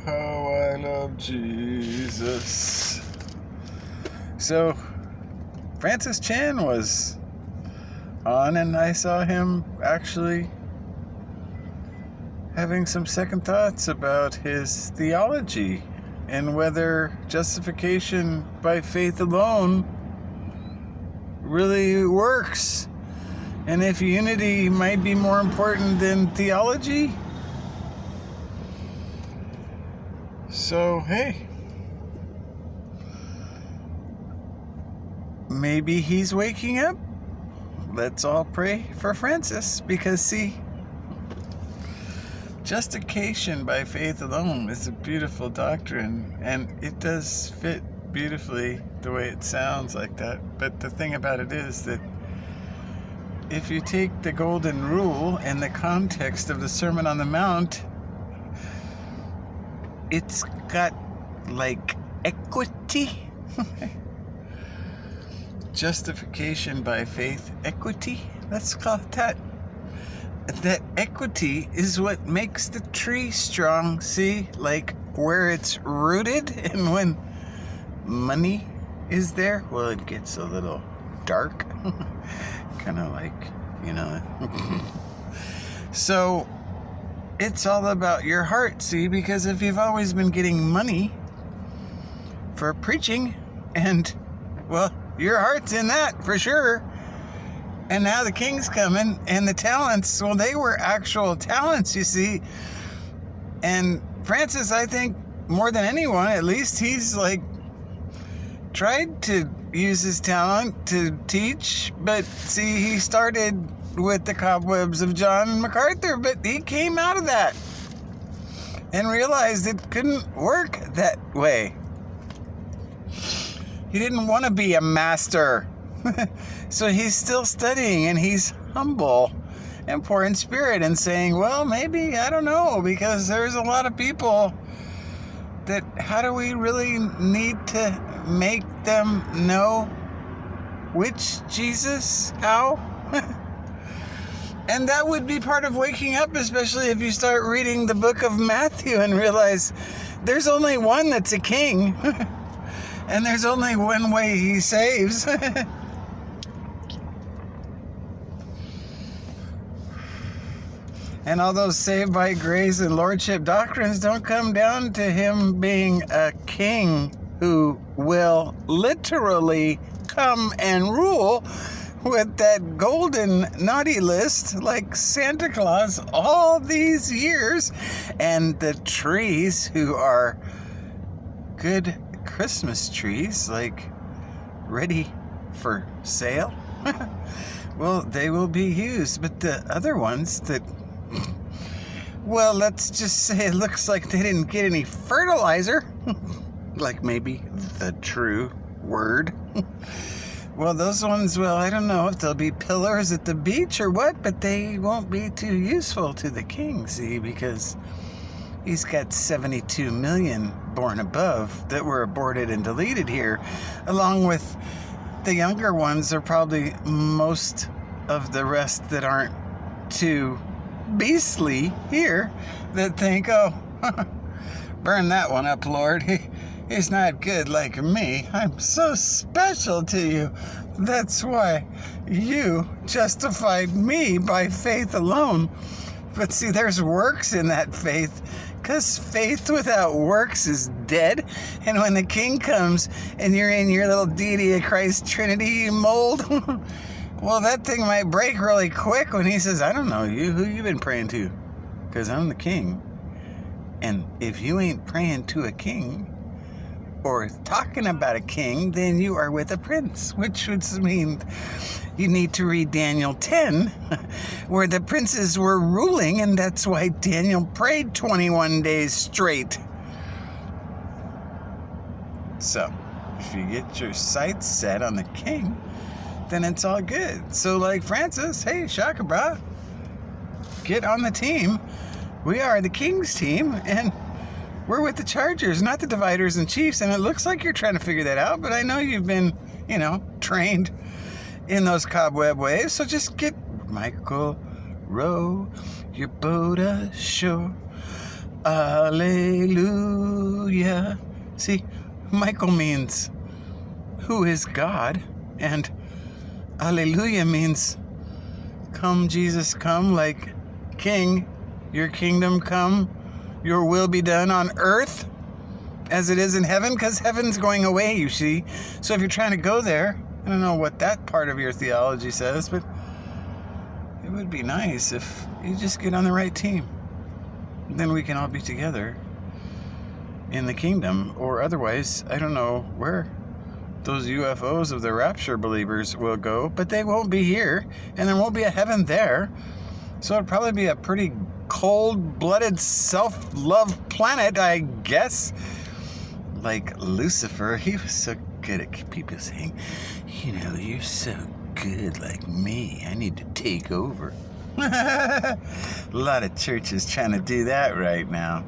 how I love Jesus. So, Francis Chan was on, and I saw him actually having some second thoughts about his theology and whether justification by faith alone really works, and if unity might be more important than theology. So, hey, maybe he's waking up. Let's all pray for Francis, because see, justification by faith alone is a beautiful doctrine, and it does fit beautifully the way it sounds like that. But the thing about it is that if you take the golden rule and the context of the Sermon on the Mount, it's got like equity. Justification by faith, equity, let's call it that. That equity is what makes the tree strong, see? Like where it's rooted, and when money is there, well, it gets a little dark. Kind of like, So, it's all about your heart, see? Because if you've always been getting money for preaching, and, well, your heart's in that for sure. And now the king's coming, and the talents, well, they were actual talents, you see. And Francis, I think, more than anyone, at least, he's like tried to use his talent to teach. But see, he started with the cobwebs of John MacArthur, but he came out of that and realized it couldn't work that way. He didn't want to be a master. So he's still studying, and he's humble and poor in spirit, and saying, well, maybe, I don't know, because there's a lot of people that, how do we really need to make them know which Jesus, how? And that would be part of waking up, especially if you start reading the book of Matthew and realize there's only one that's a king, and there's only one way he saves. And all those saved by grace and lordship doctrines don't come down to him being a king who will literally come and rule with that golden naughty list like Santa Claus all these years, and the trees who are good Christmas trees, like ready for sale, well, they will be used. But the other ones that, well, let's just say it looks like they didn't get any fertilizer, like maybe the true word. Well, those ones, well, I don't know if they'll be pillars at the beach or what, but they won't be too useful to the king, see, because he's got 72 million born above that were aborted and deleted here, along with the younger ones are probably most of the rest that aren't too beastly here, that think, oh, burn that one up, Lord. He's not good like me. I'm so special to you. That's why you justified me by faith alone. But see, there's works in that faith, because faith without works is dead. And when the king comes and you're in your little deity of Christ Trinity mold, well, that thing might break really quick when he says, I don't know you, who you been praying to? Because I'm the king. And if you ain't praying to a king or talking about a king, then you are with a prince, which would mean you need to read Daniel 10, where the princes were ruling, and that's why Daniel prayed 21 days straight. So, if you get your sights set on the king, then it's all good. So like Francis, hey, Shaka bra, get on the team. We are the King's team, and we're with the Chargers, not the Dividers and Chiefs. And it looks like you're trying to figure that out, but I know you've been, trained in those cobweb ways. So just get Michael, row your boat ashore. Alleluia. See, Michael means who is God, and Alleluia means come, Jesus, come, like King, your kingdom come, your will be done on earth as it is in heaven, because heaven's going away, you see. So if you're trying to go there, I don't know what that part of your theology says, but it would be nice if you just get on the right team. Then we can all be together in the kingdom, or otherwise, I don't know where those UFOs of the rapture believers will go, but they won't be here, and there won't be a heaven there. So it'll probably be a pretty cold-blooded, self-love planet, I guess. Like Lucifer, he was so good at people saying, you know, you're so good like me, I need to take over. A lot of churches trying to do that right now.